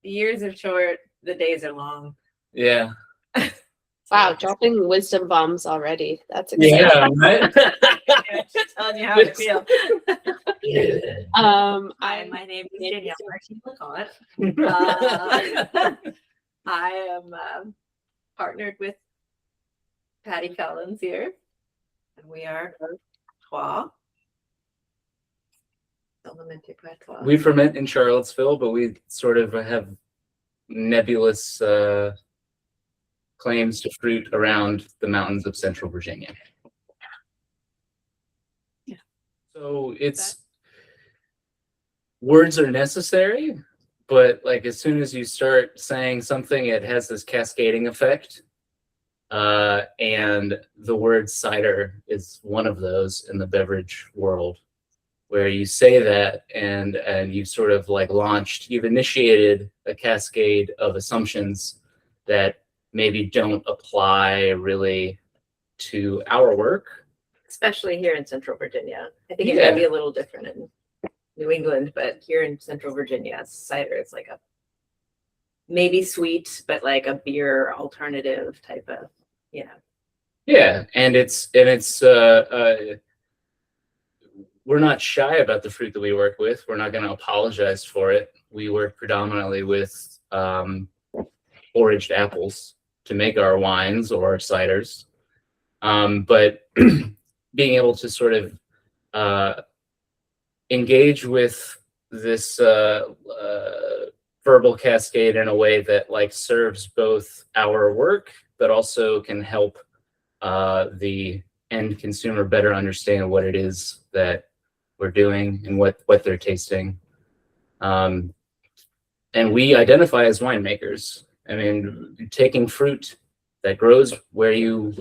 The years are short, the days are long. Yeah. Wow, dropping wisdom bombs already. That's exciting. Yeah, right? Just telling you how I feel. Hi, I'm my name is Danielle LeCompte. I am partnered with Patty Collins here, and we are Patois. Patois. We ferment in Charlottesville, but we sort of have nebulous claims to fruit around the mountains of Central Virginia. Yeah. So words are necessary, but like as soon as you start saying something, it has this cascading effect. And the word cider is one of those in the beverage world, where you say that and you've sort of like you've initiated a cascade of assumptions that maybe don't apply really to our work. Especially here in Central Virginia. I think it might be a little different in New England, but here in Central Virginia, cider is like a maybe sweet, but like a beer alternative type of, Yeah, and it's we're not shy about the fruit that we work with. We're not going to apologize for it. We work predominantly with foraged apples to make our wines or our ciders. But being able to sort of engage with this verbal cascade in a way that like serves both our work, but also can help the end consumer better understand what it is that we're doing and what they're tasting. And we identify as winemakers. I mean, taking fruit that grows where you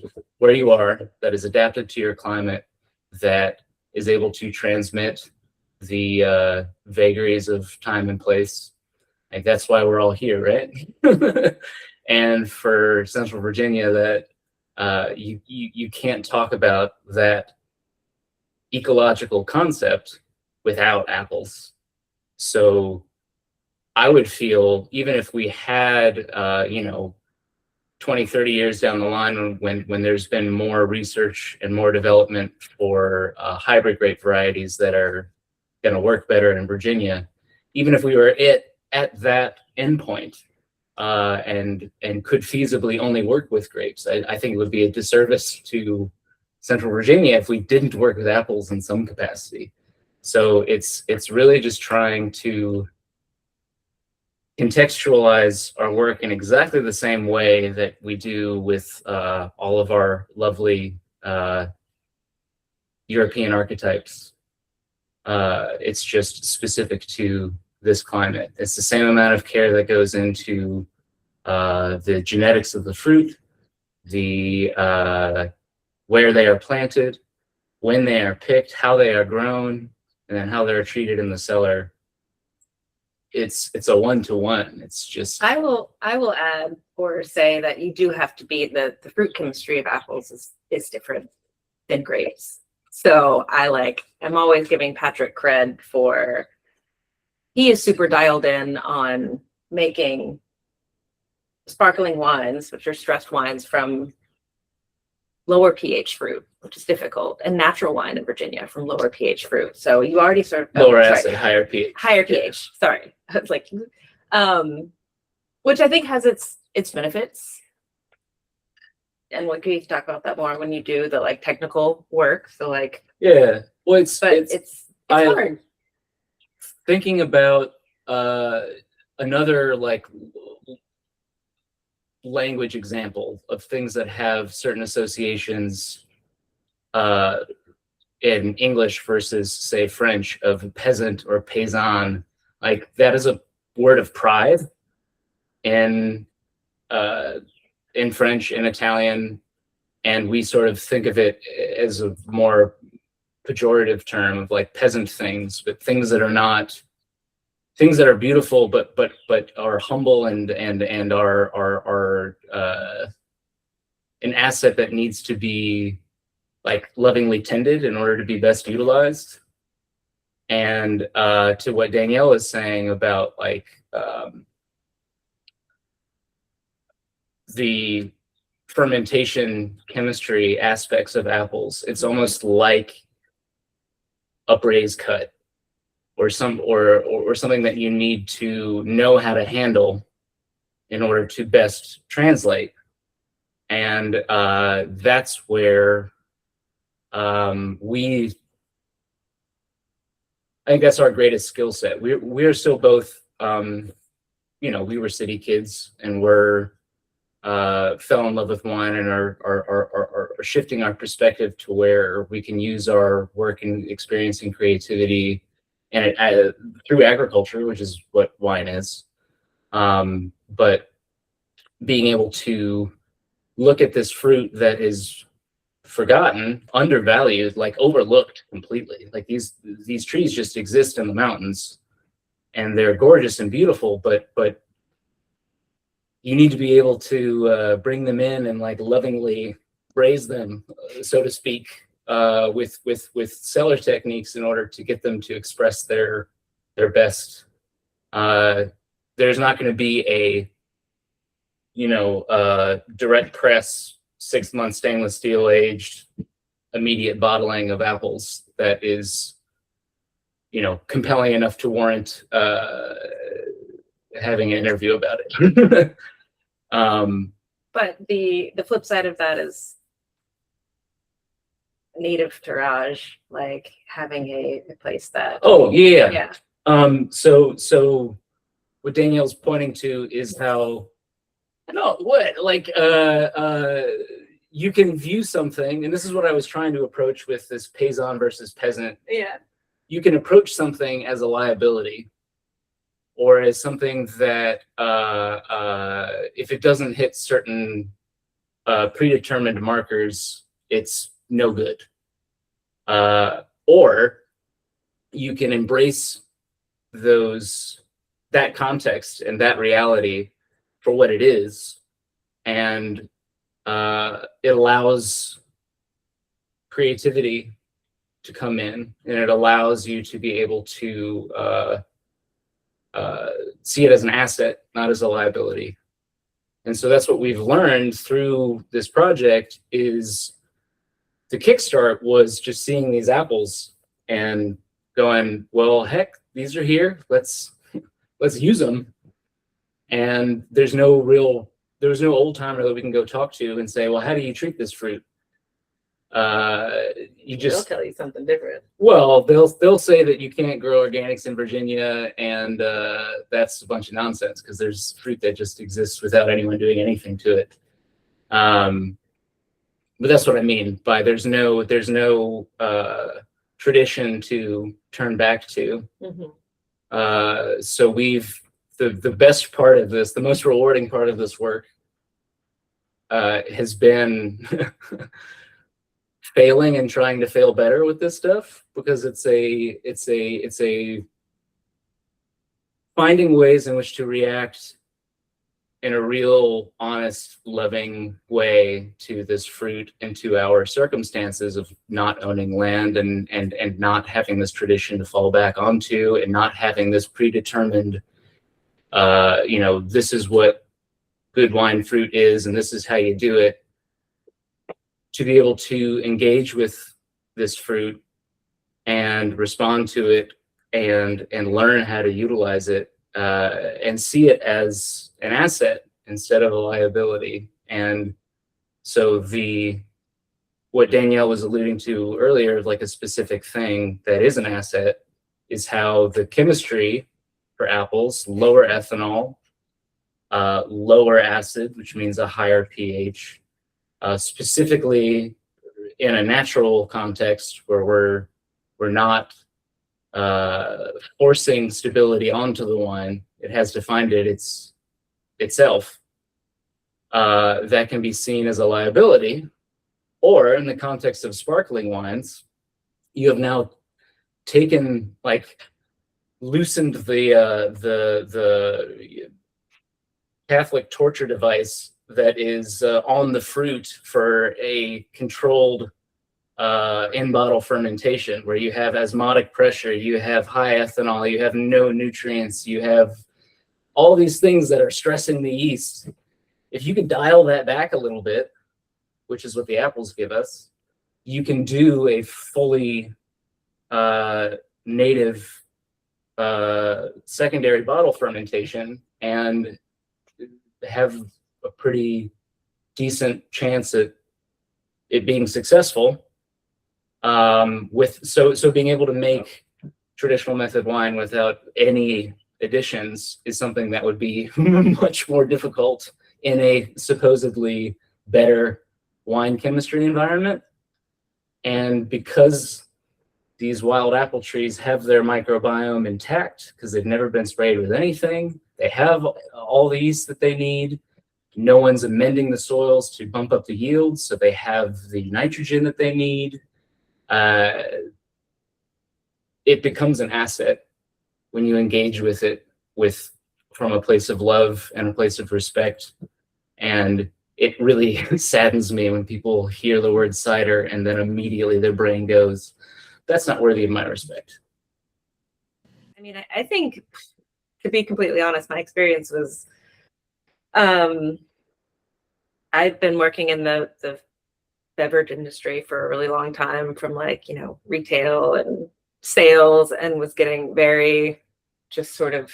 are, that is adapted to your climate, that is able to transmit the vagaries of time and place. Like that's why we're all here, right? And for Central Virginia, that you can't talk about that ecological concept without apples. So I would feel, even if we had 20, 30 years down the line, when there's been more research and more development for hybrid grape varieties that are going to work better in Virginia, even if we were at that endpoint and could feasibly only work with grapes, I think it would be a disservice to Central Virginia if we didn't work with apples in some capacity. So it's really just trying to contextualize our work in exactly the same way that we do with all of our lovely European archetypes. It's just specific to this climate. It's the same amount of care that goes into the genetics of the fruit, the where they are planted, when they are picked, how they are grown, and then how they're treated in the cellar. It's a one-to-one. It's just I will add or say that you do have to be the fruit chemistry of apples is different than grapes. So I'm always giving Patrick cred for, he is super dialed in on making sparkling wines, which are stressed wines from lower pH fruit, which is difficult, and natural wine in Virginia from lower pH fruit. So you already sort of lower acid, higher pH. Higher pH. Sorry, I was like, which I think has its benefits. And what can you talk about that more when you do the like technical work? So like, yeah, well, it's hard. Thinking about another like language example of things that have certain associations in English versus say French, of peasant or paysan. Like that is a word of pride in French and Italian, and we sort of think of it as a more pejorative term of like peasant things, but things that are not things that are beautiful, but are humble and are an asset that needs to be like lovingly tended in order to be best utilized. And to what Danielle is saying about like the fermentation chemistry aspects of apples. It's almost like a braise cut or something that you need to know how to handle in order to best translate. And that's where I think that's our greatest skill set. We're still both, we were city kids, and fell in love with wine, and are shifting our perspective to where we can use our work and experience and creativity, and through agriculture, which is what wine is. But being able to look at this fruit that is forgotten, undervalued, like overlooked completely. Like these trees just exist in the mountains, and they're gorgeous and beautiful, but you need to be able to bring them in and like lovingly raise them, so to speak, with cellar techniques in order to get them to express their best. There's not going to be a direct press 6-month stainless steel aged immediate bottling of apples that is compelling enough to warrant having an interview about it. But the flip side of that is native terrage, like having a place that. Oh yeah. Yeah. So what Danielle's pointing to is how you can view something, and this is what I was trying to approach with this paysan versus peasant. Yeah. You can approach something as a liability, or as something that if it doesn't hit certain predetermined markers, it's no good. Or you can embrace that context and that reality for what it is, and it allows creativity to come in, and it allows you to be able to see it as an asset, not as a liability. And so that's what we've learned through this project. Is the kickstart was just seeing these apples and going, well, heck, these are here. Let's use them. And there was no old timer that we can go talk to and say, well, how do you treat this fruit? They'll tell you something different. Well, they'll say that you can't grow organics in Virginia, and that's a bunch of nonsense, because there's fruit that just exists without anyone doing anything to it. But that's what I mean by there's no tradition to turn back to. Mm-hmm. So the best part of this, the most rewarding part of this work, has been failing and trying to fail better with this stuff, because it's a finding ways in which to react in a real, honest, loving way to this fruit and to our circumstances of not owning land and not having this tradition to fall back onto, and not having this predetermined, this is what good wine fruit is and this is how you do it. To be able to engage with this fruit and respond to it and learn how to utilize it, and see it as an asset instead of a liability. And so what Danielle was alluding to earlier, like a specific thing that is an asset, is how the chemistry for apples, lower ethanol, lower acid, which means a higher pH, specifically in a natural context where we're not forcing stability onto the wine. It has to find itself. That can be seen as a liability, or in the context of sparkling wines, you have now loosened the Catholic torture device that is on the fruit for a controlled in-bottle fermentation, where you have osmotic pressure, you have high ethanol, you have no nutrients, you have all these things that are stressing the yeast. if you can dial that back a little bit, which is what the apples give us, you can do a fully native secondary bottle fermentation and have a pretty decent chance at it being successful. So being able to make traditional method wine without any additions is something that would be much more difficult in a supposedly better wine chemistry environment. And because these wild apple trees have their microbiome intact, because they've never been sprayed with anything, they have all the yeast that they need. No one's amending the soils to bump up the yields, so they have the nitrogen that they need. It becomes an asset when you engage with it from a place of love and a place of respect. And it really saddens me when people hear the word cider and then immediately their brain goes, that's not worthy of my respect. I mean, I think, to be completely honest, my experience was, I've been working in the beverage industry for a really long time, from like, retail and sales, and was getting very just sort of,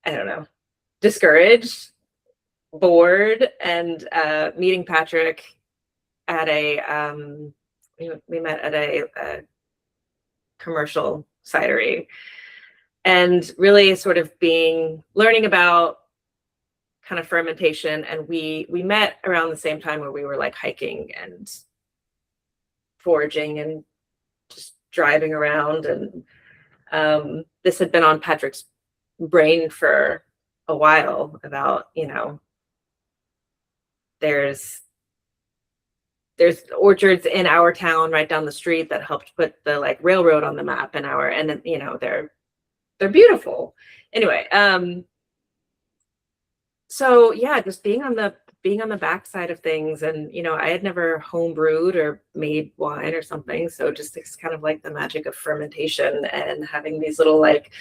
I don't know, discouraged, bored, and meeting Patrick at we met at a commercial cidery, and really sort of learning about kind of fermentation. And we met around the same time where we were like hiking and foraging and just driving around. And this had been on Patrick's brain for a while about, there's orchards in our town right down the street that helped put the like railroad on the map and they're beautiful. Anyway, so yeah, just being on the backside of things. And I had never home brewed or made wine or something, so just it's kind of like the magic of fermentation and having these little like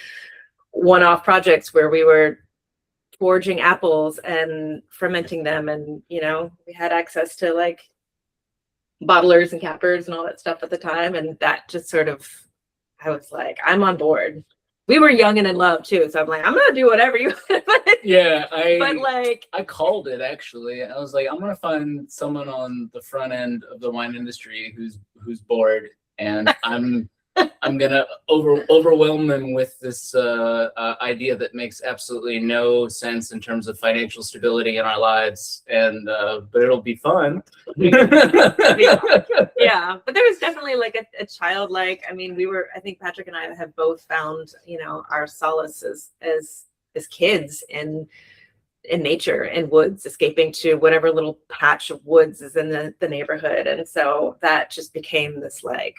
one-off projects where we were foraging apples and fermenting them. And we had access to like bottlers and cappers and all that stuff at the time, and that just sort of, I was like, I'm on board. We were young and in love too, so I'm like, I'm gonna do whatever you want. Yeah, I called it actually. I was like, I'm gonna find someone on the front end of the wine industry who's bored, and I'm gonna overwhelm them with this idea that makes absolutely no sense in terms of financial stability in our lives, and but it'll be fun. Yeah, but there was definitely like a childlike. I mean, I think Patrick and I have both found our solace as kids in nature and woods, escaping to whatever little patch of woods is in the neighborhood. And so that just became this like,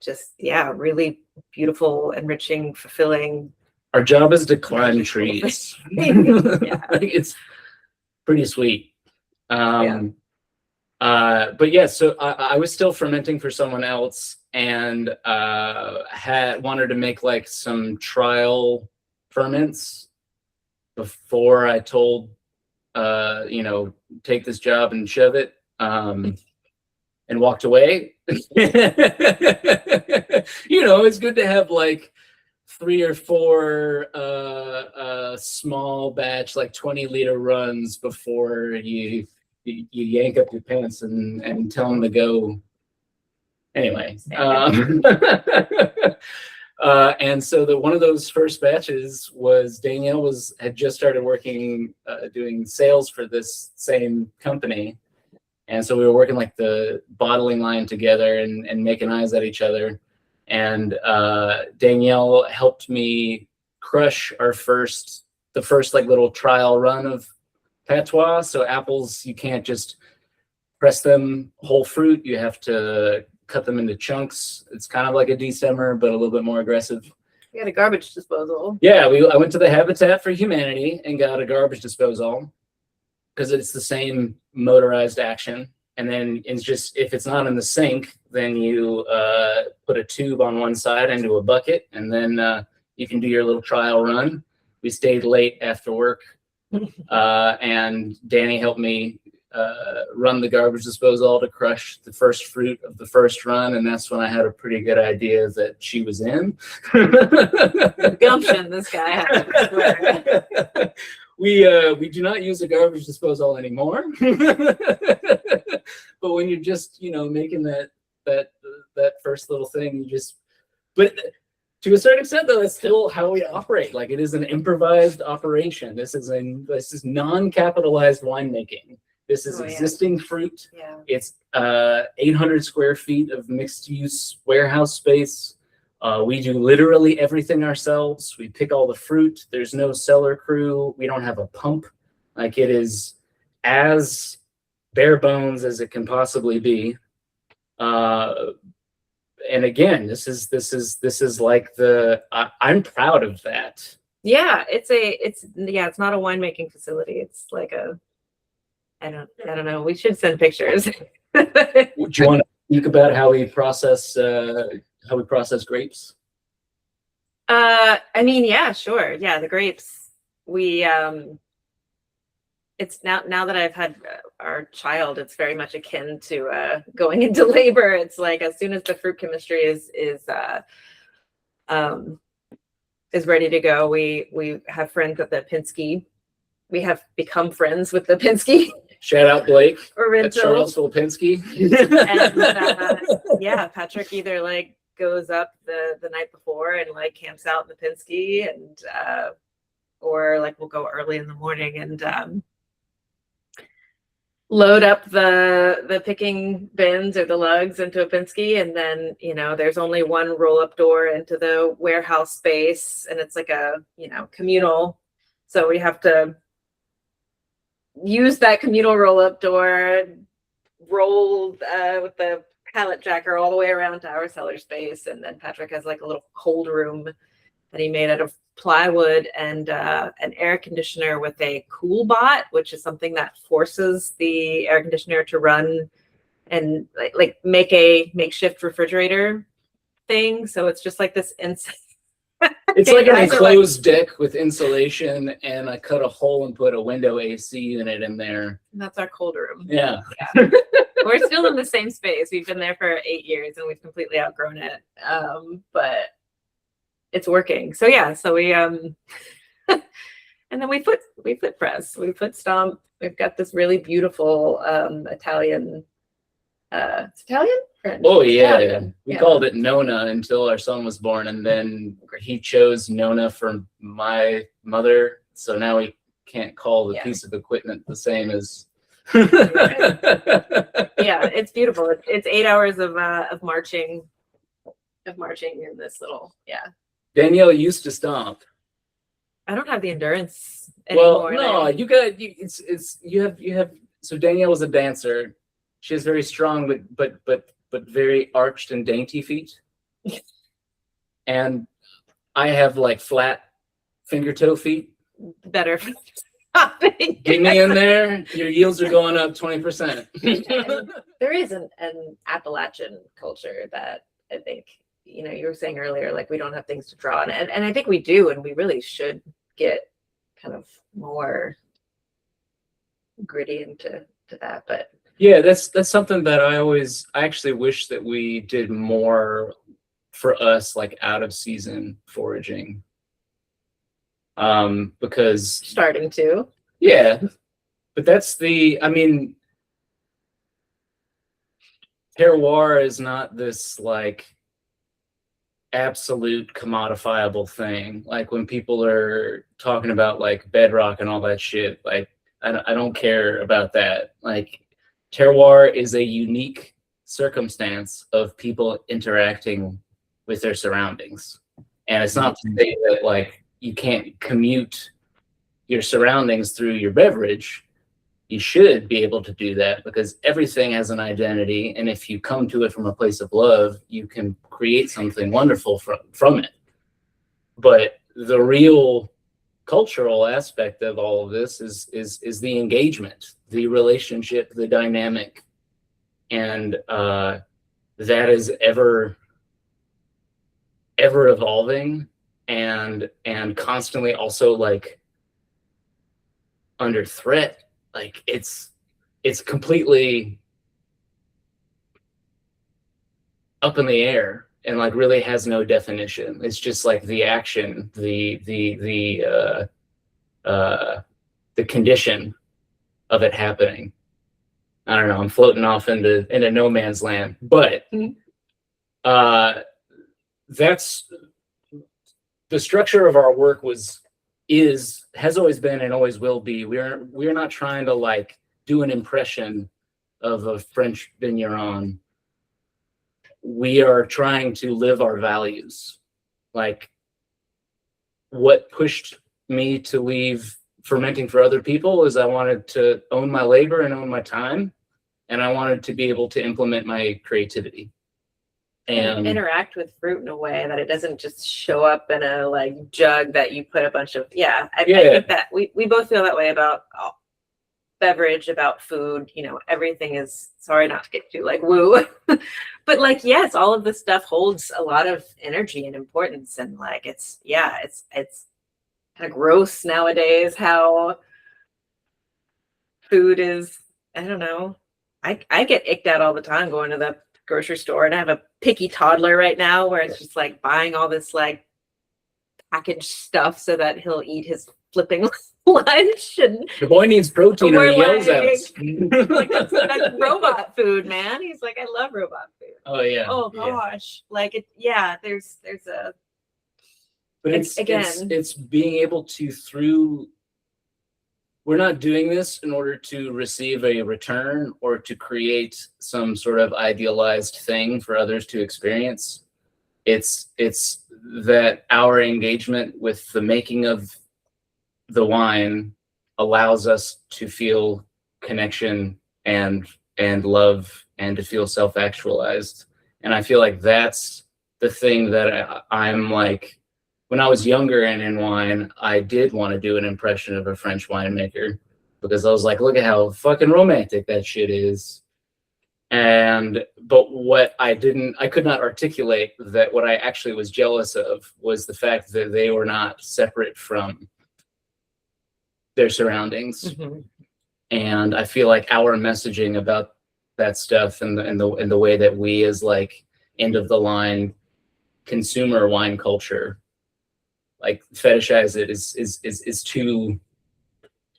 just, yeah, really beautiful, enriching, fulfilling. Our job is to climb trees. Yeah. It's pretty sweet. Yeah. But yeah, so I was still fermenting for someone else, and wanted to make like some trial ferments before I told take this job and shove it, and walked away. It's good to have like 3 or 4 small batch, like 20-liter runs before you yank up your pants and tell them to go. Anyway, and so one of those first batches was Danielle had just started working doing sales for this same company. And so we were working like the bottling line together and making eyes at each other. And Danielle helped me crush the first like little trial run of Patois. So apples, you can't just press them whole fruit. You have to cut them into chunks. It's kind of like a destemmer, but a little bit more aggressive. We had a garbage disposal. Yeah, I went to the Habitat for Humanity and got a garbage disposal, because it's the same motorized action. And then it's just, if it's not in the sink, then you put a tube on one side into a bucket, and then you can do your little trial run. We stayed late after work And Danny helped me run the garbage disposal to crush the first fruit of the first run, and that's when I had a pretty good idea that she was in. Gumption this guy has, I swear. We do not use a garbage disposal anymore. But when you're just, making that first little thing, but to a certain extent, though, that's still how we operate. Like, it is an improvised operation. This is non-capitalized winemaking. This is existing fruit. Yeah. It's 800 square feet of mixed-use warehouse space. We do literally everything ourselves. We pick all the fruit. There's no cellar crew. We don't have a pump. Like, it is as bare bones as it can possibly be. And again, this is like I'm proud of that. Yeah, it's not a winemaking facility. It's like I don't know. We should send pictures. Would you want to speak about how we process grapes? I mean, yeah, sure. Yeah, the grapes. We it's now that I've had our child, it's very much akin to going into labor. It's like as soon as the fruit chemistry is ready to go, we have friends at the Pinsky. We have become friends with the Pinsky. Shout out Blake at Rental. Charlottesville Pinsky. And yeah, Patrick either like goes up the night before and like camps out in the Pinsky, and or like we'll go early in the morning and load up the picking bins or the lugs into a Pinsky, and then there's only one roll-up door into the warehouse space, and it's like a communal, so we have to use that communal roll-up door, roll with the pallet jacker all the way around to our cellar space, and then Patrick has like a little cold room that he made out of plywood and an air conditioner with a cool bot, which is something that forces the air conditioner to run and like make a makeshift refrigerator thing. So it's just like this It's like an enclosed deck with insulation, and I cut a hole and put a window AC unit in there. And that's our cold room. Yeah. We're still in the same space. We've been there for 8 years and we've completely outgrown it. But it's working. So yeah, so we and then we foot press, we foot stomp. We've got this really beautiful Italian it's Italian? French? Oh yeah. Italian. We called it Nona until our son was born, and then he chose Nona for my mother. So now we can't call the piece of equipment the same as Yeah, it's beautiful. It's 8 hours of marching in this little Danielle used to stomp. I don't have the endurance anymore. Well, no, you have. So Danielle was a dancer. She has very strong, but very arched and dainty feet. And I have like flat finger toe feet. Better for stopping. Get me in there. Your yields are going up 20%. There is an Appalachian culture that I think, you were saying earlier, like we don't have things to draw on. And I think we do, and we really should get kind of more gritty into that. But yeah, that's something that I actually wish that we did more for us, like out of season foraging. Because starting to. Yeah. But terroir is not this like absolute commodifiable thing. Like when people are talking about like bedrock and all that shit, like I don't care about that. Like terroir is a unique circumstance of people interacting with their surroundings. And it's not to say that like you can't commute your surroundings through your beverage. You should be able to do that because everything has an identity. And if you come to it from a place of love, you can create something wonderful from it. But the real cultural aspect of all of this is the engagement, the relationship, the dynamic. And that is ever evolving and constantly also like under threat. Like it's completely up in the air and like really has no definition. It's just like the action, the condition of it happening. I don't know. I'm floating off into no man's land, but that's the structure of our work has always been and always will be. We're not trying to like do an impression of a French vigneron. We are trying to live our values. Like what pushed me to leave fermenting for other people is I wanted to own my labor and own my time, and I wanted to be able to implement my creativity and interact with fruit in a way that it doesn't just show up in a like jug that you put a bunch of I think that we both feel that way about beverage, about food. You know, everything is, sorry not to get too like woo, but like yes, all of this stuff holds a lot of energy and importance, and like it's kind of gross nowadays how food is. I don't know. I get icked out all the time going to the grocery store, and I have a picky toddler right now where it's just like buying all this like packaged stuff so that he'll eat his flipping lunch, and the boy needs protein or he yells at us. Like that's robot food, man. He's like, I love robot food. Oh yeah. Oh gosh. Yeah. Like there's a, but it's being able to we're not doing this in order to receive a return or to create some sort of idealized thing for others to experience. It's that our engagement with the making of the wine allows us to feel connection and love and to feel self-actualized. And I feel like that's the thing that I'm like, when I was younger and in wine, I did want to do an impression of a French winemaker because I was like, look at how fucking romantic that shit is. But what I could not articulate that what I actually was jealous of was the fact that they were not separate from their surroundings. Mm-hmm. And I feel like our messaging about that stuff and the way that we as like end of the line consumer wine culture like fetishize it is too,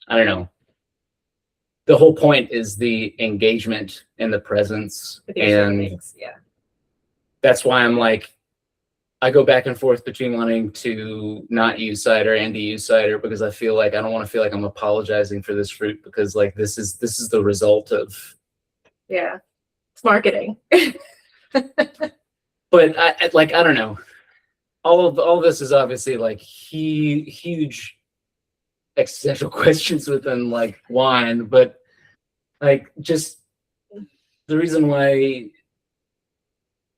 I don't know. The whole point is the engagement and the presence, and that's why I'm like, I go back and forth between wanting to not use cider and to use cider because I feel like I don't want to feel like I'm apologizing for this fruit because like this is the result of it's marketing. But I don't know. All this is obviously like huge existential questions within like wine, but like just the reason why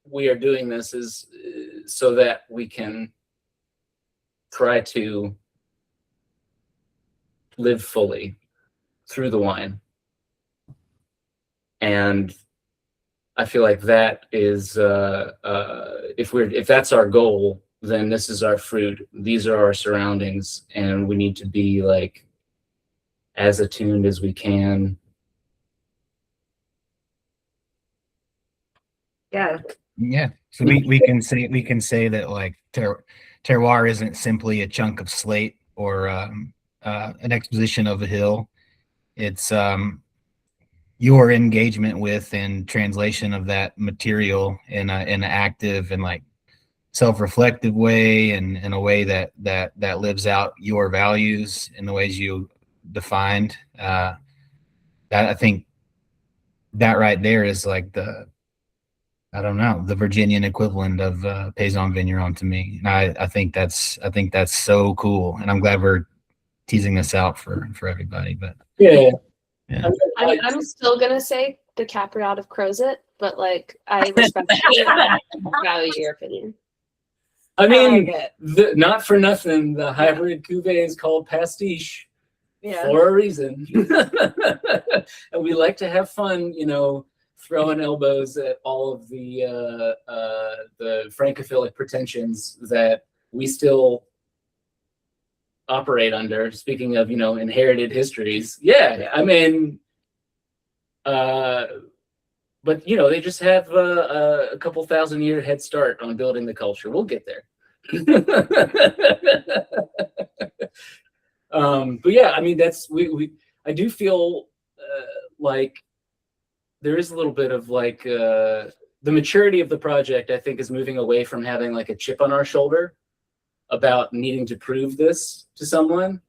we are doing this is so that we can try to live fully through the wine. And I feel like that is if that's our goal, then this is our fruit. These are our surroundings, and we need to be like as attuned as we can. Yeah. So we can say that like terroir isn't simply a chunk of slate or an exposition of a hill. It's your engagement with and translation of that material in an active and like self-reflective way, and in a way that lives out your values in the ways you defined. That I think that right there is like the Virginian equivalent of Paysan Vigneron to me. And I think that's so cool, and I'm glad we're teasing this out for everybody. But yeah. I'm still gonna say the Capriot of Crozet, but like I respect value your opinion. I mean, not for nothing, the hybrid cuvee is called pastiche for a reason. And we like to have fun, throwing elbows at all of the francophilic pretensions that we still operate under. Speaking of, inherited histories. Yeah, I mean, but they just have a couple thousand-year head start on building the culture. We'll get there. But yeah, I mean, that's I do feel like there is a little bit of like the maturity of the project, I think, is moving away from having like a chip on our shoulder about needing to prove this to someone,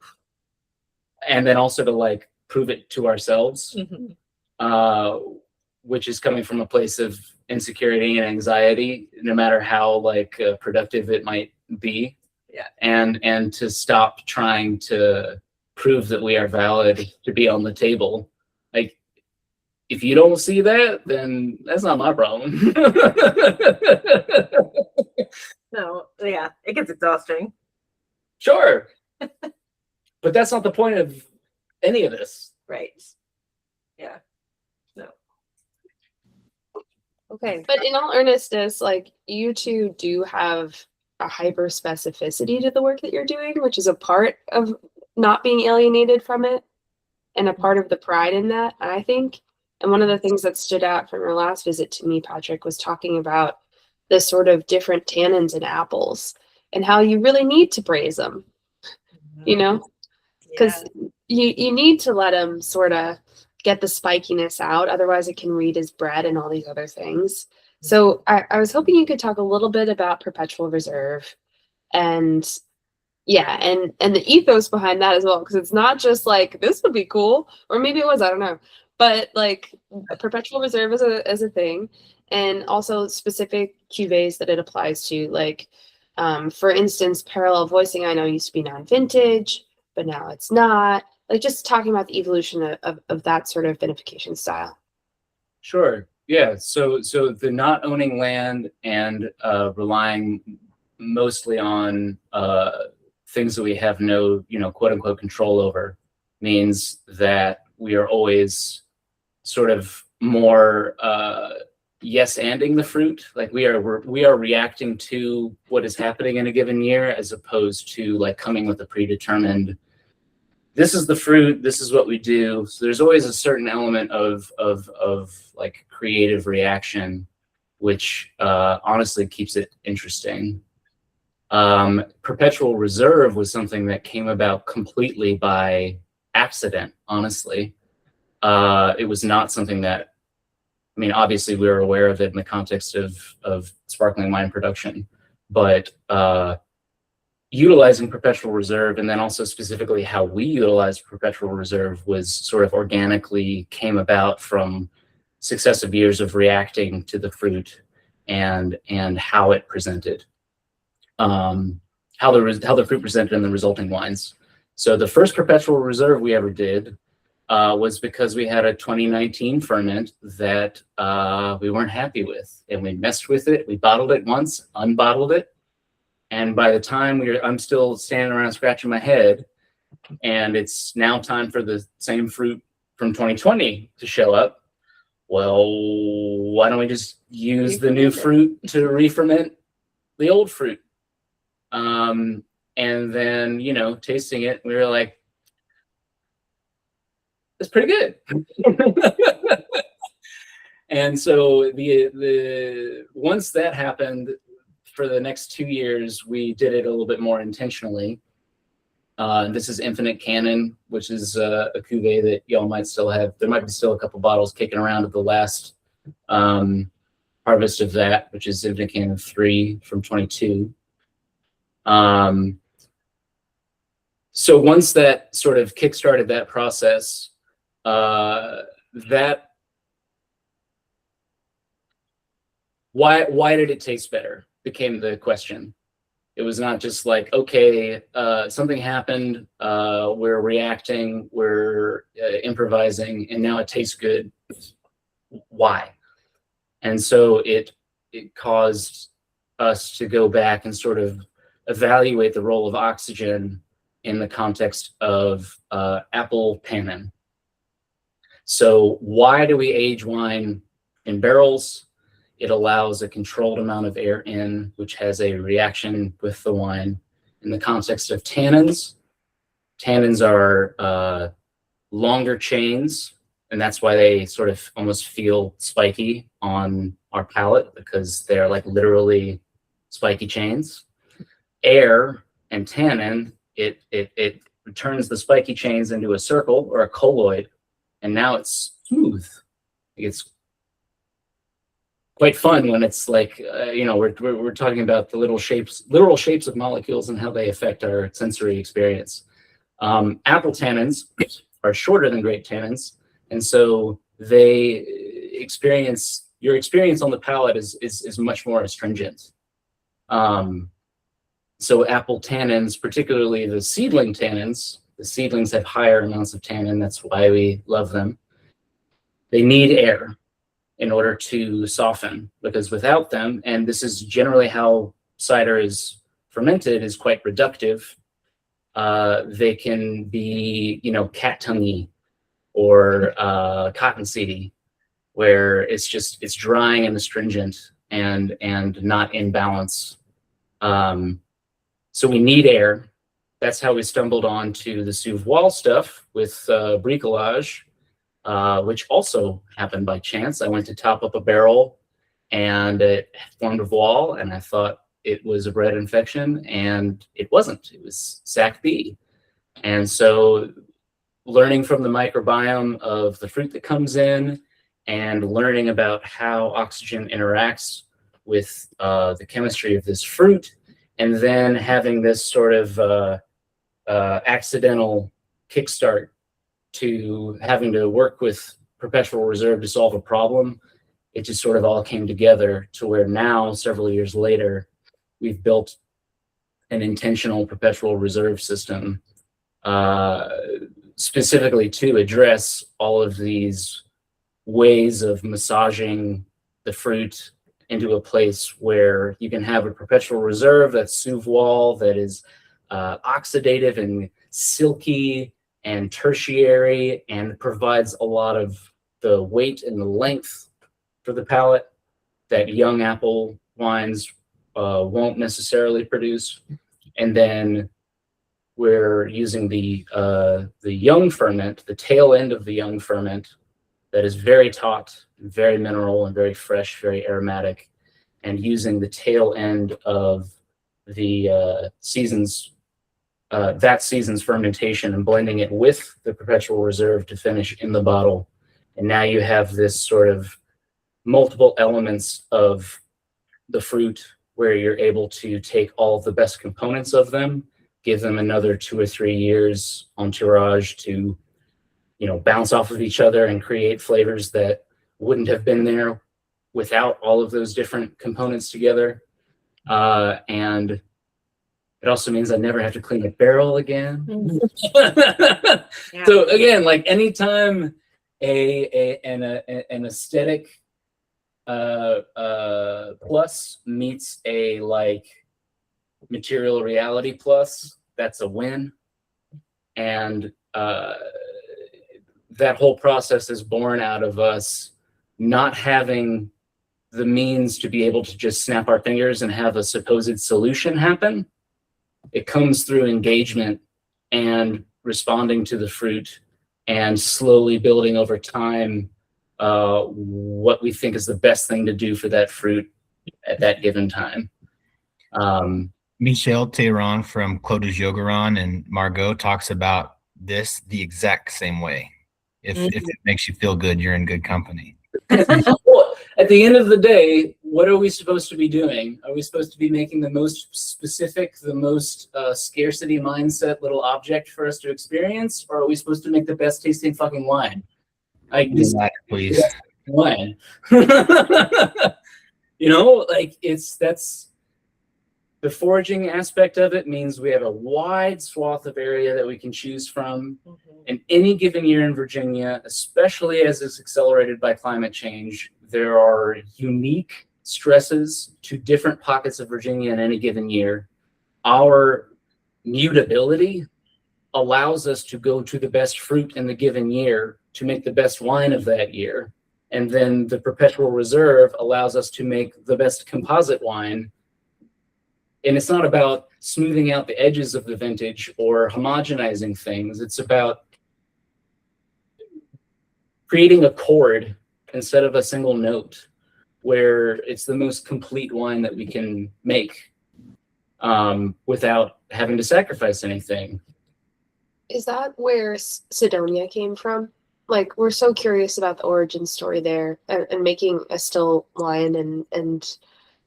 and then also to like prove it to ourselves, which is coming from a place of insecurity and anxiety, no matter how like productive it might be. Yeah. And to stop trying to prove that we are valid to be on the table. Like, if you don't see that, then that's not my problem. No, yeah, it gets exhausting. Sure. But that's not the point of any of this. Right. Yeah. No. Okay. But in all earnestness, like you two do have a hyper specificity to the work that you're doing, which is a part of not being alienated from it and a part of the pride in that, I think. And one of the things that stood out from your last visit to me, Patrick, was talking about the sort of different tannins in apples and how you really need to braise them, because you need to let them sort of get the spikiness out. Otherwise it can read as bread and all these other things. So I was hoping you could talk a little bit about perpetual reserve and the ethos behind that as well, because it's not just like this would be cool, or maybe it was, I don't know, but like perpetual reserve is a thing, and also specific cuvées that it applies to, like for instance, parallel voicing I know used to be non-vintage, but now it's not. Like just talking about the evolution of that sort of vinification style. Sure. Yeah. So the not owning land and relying mostly on things that we have no, quote unquote control over means that we are always sort of more yes-anding the fruit. Like we are reacting to what is happening in a given year, as opposed to like coming with a predetermined, this is the fruit, this is what we do. So there's always a certain element of like creative reaction, which honestly keeps it interesting. Perpetual reserve was something that came about completely by accident, honestly. It was not something that, I mean, obviously we were aware of it in the context of sparkling wine production, but utilizing perpetual reserve, and then also specifically how we utilized perpetual reserve, was sort of organically came about from successive years of reacting to the fruit and how it presented, how the fruit presented in the resulting wines. So the first perpetual reserve we ever did was because we had a 2019 ferment that we weren't happy with, and we messed with it. We bottled it once, unbottled it, and by the time I'm still standing around scratching my head, and it's now time for the same fruit from 2020 to show up. Well, why don't we just use the new fruit to re-ferment the old fruit? And then, tasting it, we were like, it's pretty good. And so the once that happened, for the next 2 years, we did it a little bit more intentionally. This is Infinite Cannon, which is a cuvee that y'all might still have. There might be still a couple bottles kicking around at the last harvest of that, which is Infinite Cannon 3 from 22. So once that sort of kickstarted that process, why did it taste better became the question. It was not just like, okay, something happened, we're reacting, we're improvising, and now it tastes good. Why? And so it caused us to go back and sort of evaluate the role of oxygen in the context of apple tannin. So why do we age wine in barrels? It allows a controlled amount of air in, which has a reaction with the wine. In the context of tannins, Tannins are longer chains, and that's why they sort of almost feel spiky on our palate, because they're like literally spiky chains. Air and tannin, it turns the spiky chains into a circle or a colloid, and now it's smooth. It's quite fun when it's like, we're talking about the literal shapes of molecules and how they affect our sensory experience. Apple tannins are shorter than grape tannins, and so your experience on the palate is much more astringent. So apple tannins, particularly the seedling tannins, the seedlings have higher amounts of tannin. That's why we love them. They need air in order to soften, because without them, and this is generally how cider is fermented, is quite reductive. They can be, cat tonguey or cottonseedy, where it's drying and astringent and not in balance. So we need air. That's how we stumbled onto the Sous-Voile stuff with bricolage, which also happened by chance. I went to top up a barrel and it formed a voile, and I thought it was a bread infection, and it wasn't. It was Sac B. And so learning from the microbiome of the fruit that comes in and learning about how oxygen interacts with the chemistry of this fruit, and then having this sort of accidental kickstart to having to work with perpetual reserve to solve a problem, it just sort of all came together to where now, several years later, we've built an intentional perpetual reserve system specifically to address all of these ways of massaging the fruit into a place where you can have a perpetual reserve that's Sous-Voile, that is oxidative and silky and tertiary, and provides a lot of the weight and the length for the palate that young apple wines won't necessarily produce. And then we're using the young ferment, the tail end of the young ferment, that is very taut, very mineral, and very fresh, very aromatic, and using the tail end of the that season's fermentation and blending it with the perpetual reserve to finish in the bottle. And now you have this sort of multiple elements of the fruit where you're able to take all of the best components of them, give them another 2 or 3 years entourage to, bounce off of each other and create flavors that wouldn't have been there without all of those different components together. And it also means I never have to clean a barrel again. Yeah. So again, like anytime an aesthetic plus meets a like material reality plus, that's a win. And that whole process is born out of us not having the means to be able to just snap our fingers and have a supposed solution happen. It comes through engagement and responding to the fruit and slowly building over time what we think is the best thing to do for that fruit at that given time. Michel Théron from Clos de Jogueron and Margot talks about this the exact same way. If it makes you feel good, you're in good company. Well, at the end of the day, what are we supposed to be doing? Are we supposed to be making the most specific, the most scarcity mindset little object for us to experience? Or are we supposed to make the best tasting fucking wine? Please. Wine. That's the foraging aspect of it means we have a wide swath of area that we can choose from. In any given year in Virginia, especially as it's accelerated by climate change, there are unique stresses to different pockets of Virginia in any given year. Our mutability allows us to go to the best fruit in the given year to make the best wine of that year. And then the perpetual reserve allows us to make the best composite wine And it's not about smoothing out the edges of the vintage or homogenizing things. It's about creating a chord instead of a single note, where it's the most complete wine that we can make without having to sacrifice anything. Is that where Sidonia came from? Like, we're so curious about the origin story there, and making a still wine, and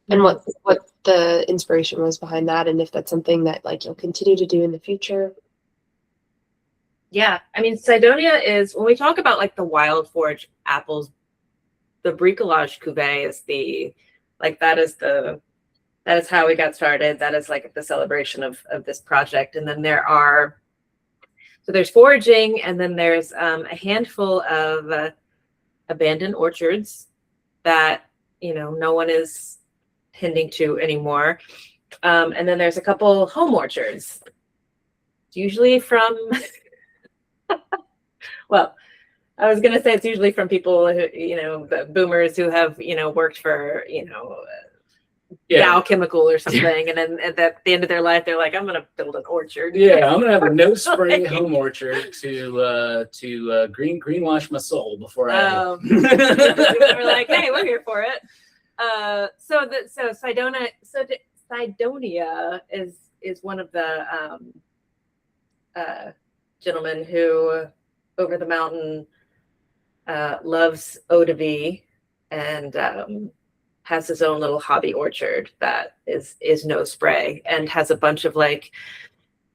what the inspiration was behind that, and if that's something that like you'll continue to do in the future. Yeah, I mean, Sidonia is, when we talk about like the wild forage apples, the bricolage cuvee is that is how we got started. That is like the celebration of this project. And then there's foraging, and then there's a handful of abandoned orchards that, no one is tending to anymore. And then there's a couple home orchards, usually from, well, I was going to say it's usually from people who, the boomers who have, worked for, Dow Chemical or something. And then at the end of their life, they're like, I'm going to build an orchard. Yeah, I'm going to have a no spray home orchard to greenwash my soul before I. We're like, hey, we're here for it. So Sidonia is one of the gentlemen who over the mountain loves eau de vie and has his own little hobby orchard that is no spray and has a bunch of like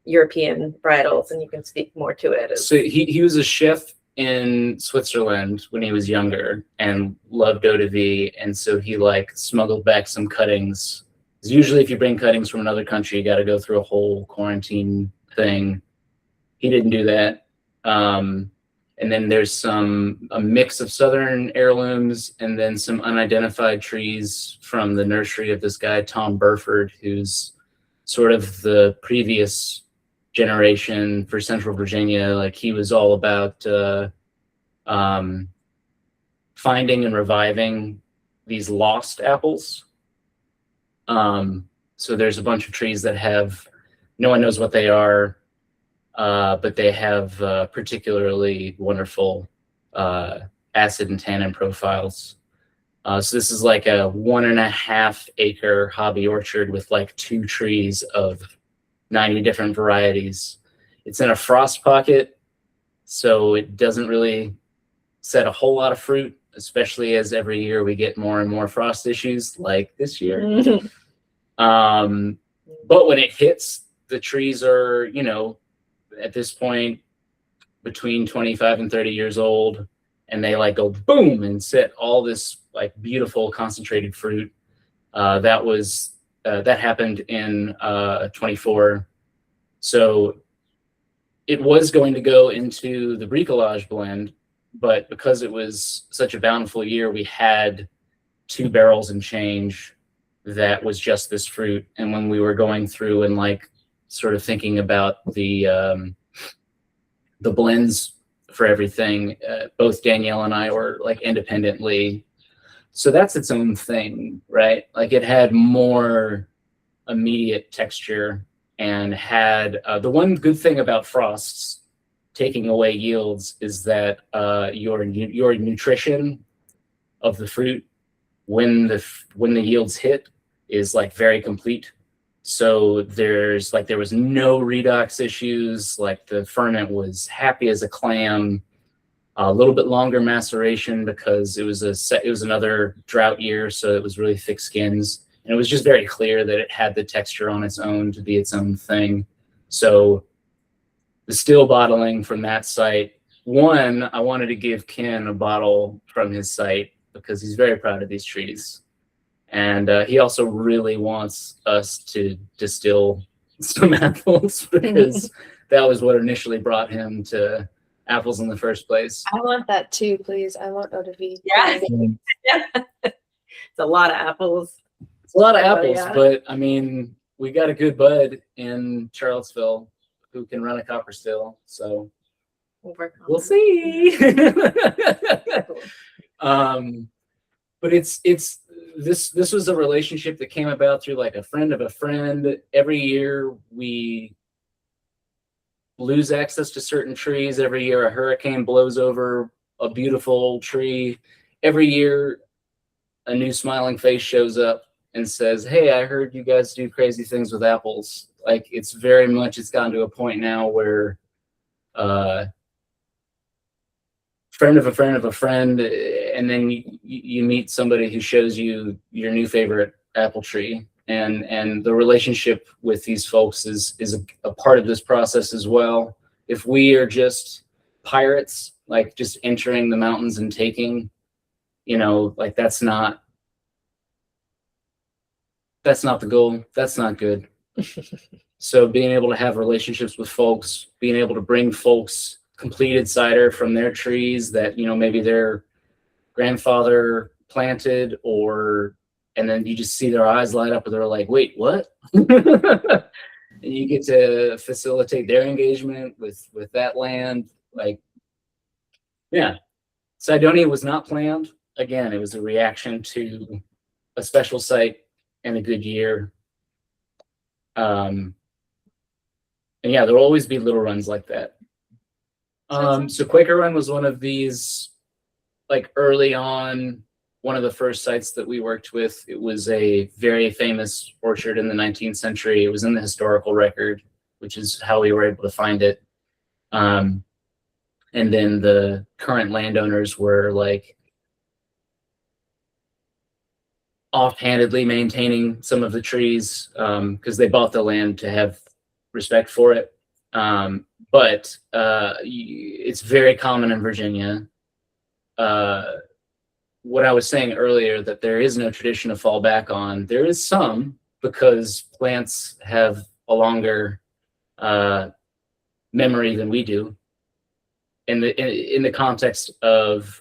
European varietals, and you can speak more to it. So he was a chef in Switzerland when he was younger and loved eau de vie, and so he like smuggled back some cuttings. 'Cause usually if you bring cuttings from another country, you got to go through a whole quarantine thing. He didn't do that. And then there's a mix of Southern heirlooms and then some unidentified trees from the nursery of this guy, Tom Burford, who's sort of the previous generation for Central Virginia. Like, he was all about finding and reviving these lost apples. So there's a bunch of trees that no one knows what they are, but they have particularly wonderful acid and tannin profiles. So this is like a 1.5 acre hobby orchard with like 2 trees of 90 different varieties. It's in a frost pocket, so it doesn't really set a whole lot of fruit, especially as every year we get more and more frost issues like this year. But when it hits, the trees are, at this point between 25 and 30 years old, and they like go boom and set all this like beautiful concentrated fruit. That happened in 24. So it was going to go into the bricolage blend, but because it was such a bountiful year, we had 2 barrels and change that was just this fruit. And when we were going through and like sort of thinking about the blends for everything, both Danielle and I were like independently. So that's its own thing, right? Like, it had more immediate texture and had the one good thing about frosts taking away yields is that your nutrition of the fruit when the yields hit is like very complete. So there was no redox issues. Like, the ferment was happy as a clam. A little bit longer maceration because it was another drought year, so it was really thick skins, and it was just very clear that it had the texture on its own to be its own thing. So the still bottling from that site, I wanted to give Ken a bottle from his site because he's very proud of these trees. And he also really wants us to distill some apples because that was what initially brought him to apples in the first place. I want that too, please. I want eau de vie. Yeah. It's a lot of apples. It's a lot of apples, yeah. But I mean, we got a good bud in Charlottesville who can run a copper still, so we'll see. But it's this was a relationship that came about through like a friend of a friend. Every year we lose access to certain trees. Every year a hurricane blows over a beautiful old tree. Every year a new smiling face shows up and says, "Hey, I heard you guys do crazy things with apples." Like it's gotten to a point now where friend of a friend of a friend, and then you meet somebody who shows you your new favorite apple tree, and the relationship with these folks is a part of this process as well. If we are just pirates, like just entering the mountains and taking, like that's not the goal. That's not good. So being able to have relationships with folks, being able to bring folks completed cider from their trees that, maybe their grandfather planted, and then you just see their eyes light up and they're like, wait, what? And you get to facilitate their engagement with that land. Like, yeah. Cydonia was not planned. Again, it was a reaction to a special site and a good year. And yeah, there'll always be little runs like that. So Quaker Run was one of these, like early on, one of the first sites that we worked with. It was a very famous orchard in the 19th century. It was in the historical record, which is how we were able to find it. And then the current landowners were like offhandedly maintaining some of the trees because they bought the land to have respect for it. But it's very common in Virginia. What I was saying earlier, that there is no tradition to fall back on. There is some, because plants have a longer memory than we do. In the context of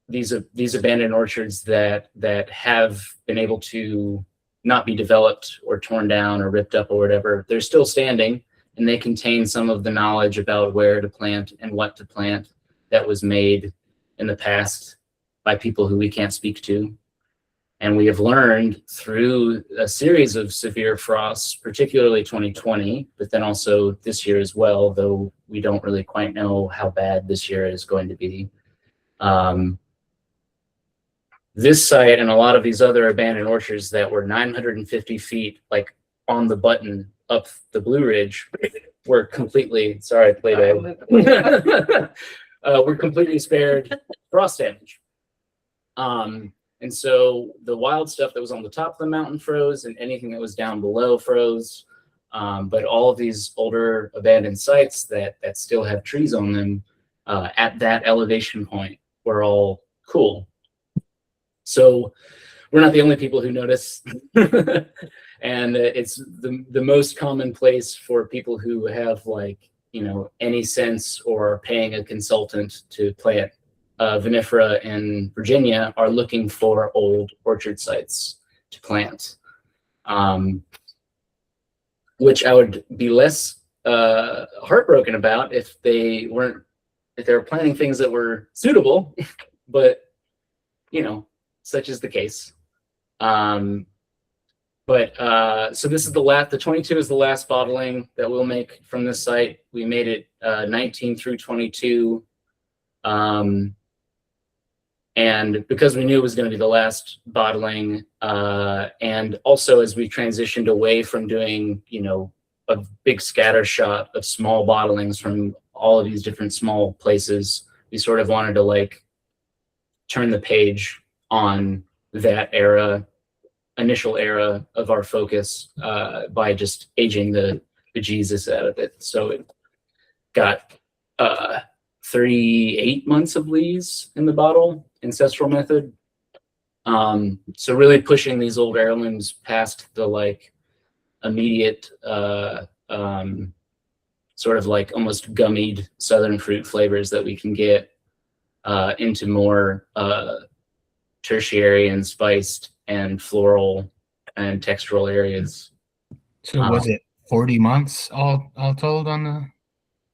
these abandoned orchards that have been able to not be developed or torn down or ripped up or whatever, they're still standing, and they contain some of the knowledge about where to plant and what to plant that was made in the past by people who we can't speak to. And we have learned through a series of severe frosts, particularly 2020, but then also this year as well, though we don't really quite know how bad this year is going to be. This site and a lot of these other abandoned orchards that were 950 feet, like on the button up the Blue Ridge, were completely, sorry, Play-Doh. Were completely spared frost damage. And so the wild stuff that was on the top of the mountain froze, and anything that was down below froze. But all of these older abandoned sites that still have trees on them at that elevation point were all cool. So we're not the only people who notice. And it's the most common place for people who have, like, any sense or are paying a consultant to plant vinifera in Virginia are looking for old orchard sites to plant, which I would be less heartbroken about if they were planting things that were suitable, but such is the case. So this is the 22 is the last bottling that we'll make from this site. We made it 19 through 22. And because we knew it was going to be the last bottling, and also as we transitioned away from doing, a big scatter shot of small bottlings from all of these different small places, we sort of wanted to, like, turn the page on that initial era of our focus by just aging the Jesus out of it. So it got 38 months of lees in the bottle, ancestral method. So really pushing these old heirlooms past the, like, immediate sort of like almost gummied southern fruit flavors that we can get into more tertiary and spiced and floral and textural areas. So was it 40 months all told on the?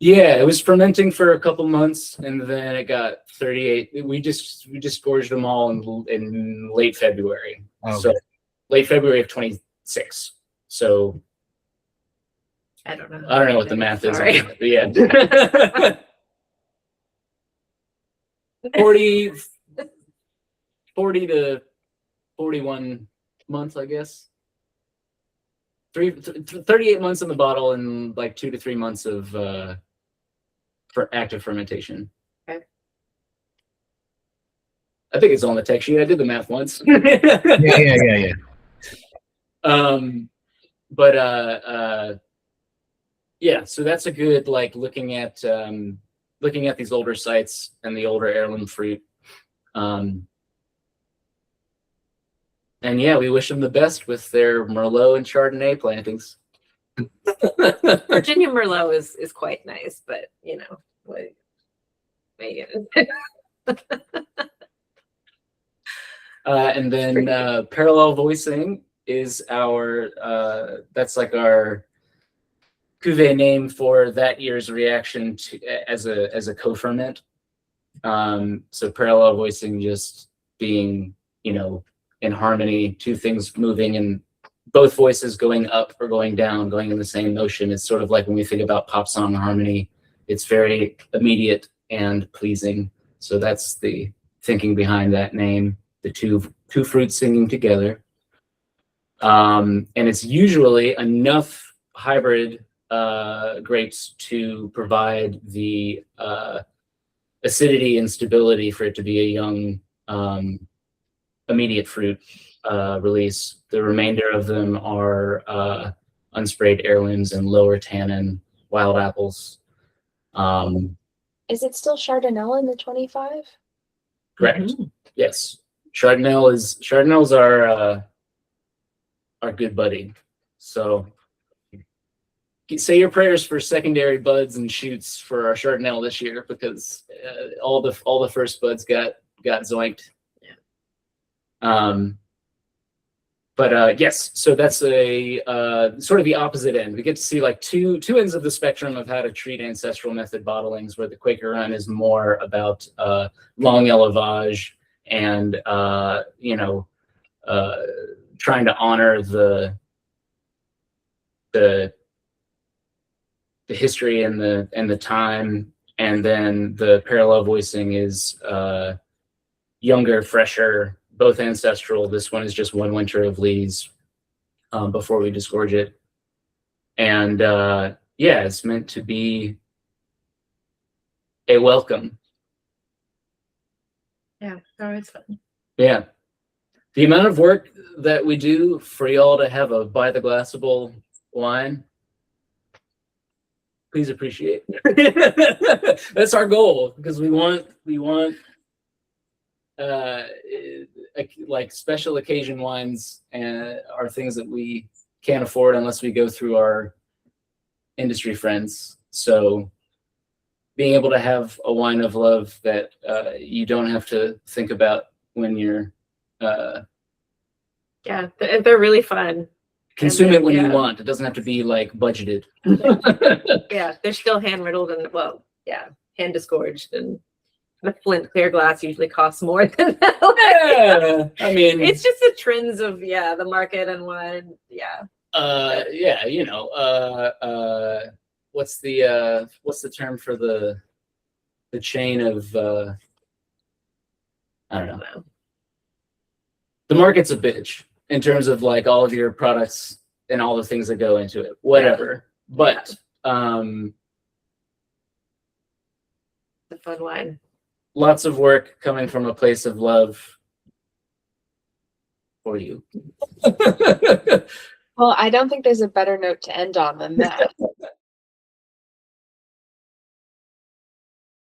Yeah, it was fermenting for a couple months, and then it got 38. We just gorged them all in late February. Oh, So late February of 26. So I don't know. I don't know what the math is, Sorry. but yeah. 40 to 41 months, I guess. 38 months in the bottle and like 2 to 3 months of for active fermentation. Okay. I think it's on the tech sheet. I did the math once. yeah. But yeah, so that's a good like looking at these older sites and the older heirloom fruit. And yeah, we wish them the best with their Merlot and Chardonnay plantings. Virginia Merlot is quite nice, but you know, like, Megan. And then parallel voicing is our that's like our cuvee name for that year's reaction to as a co-ferment. So parallel voicing just being, you know, in harmony, two things moving and both voices going up or going down, going in the same motion. It's sort of like when we think about pop song harmony, it's very immediate and pleasing. So that's the thinking behind that name, the two fruits singing together. And it's usually enough hybrid grapes to provide the acidity and stability for it to be a young immediate fruit release. The remainder of them are unsprayed heirlooms and lower tannin wild apples. Is it still Chardonnay in the 25? Correct. Yes. Chardonnay's our good buddy. So say your prayers for secondary buds and shoots for our Chardonnay this year, because all the first buds got zoinked. But yes, so that's a sort of the opposite end. We get to see like two ends of the spectrum of how to treat ancestral method bottlings, where the Quaker run is more about long élevage and trying to honor the history and the time, and then the parallel voicing is younger, fresher, both ancestral. This one is just one winter of lees before we disgorge it. And yeah, it's meant to be a welcome. Yeah, it's fun. Yeah. The amount of work that we do for y'all to have a by the glassable wine, please appreciate. That's our goal, because we want like special occasion wines and are things that we can't afford unless we go through our industry friends. So being able to have a wine of love that you don't have to think about when you're Yeah, they're really fun. consume it when you yeah. want. It doesn't have to be like budgeted. Yeah, they're still hand riddled and hand disgorged, and the flint clear glass usually costs more than that. Yeah, I mean, It's just the trends of the market and wine. Yeah. Yeah, you know, what's the term for the chain of I don't know. The market's a bitch in terms of like all of your products and all the things that go into it. Whatever. Yeah. But The fun wine. lots of work coming from a place of love for you. Well, I don't think there's a better note to end on than that.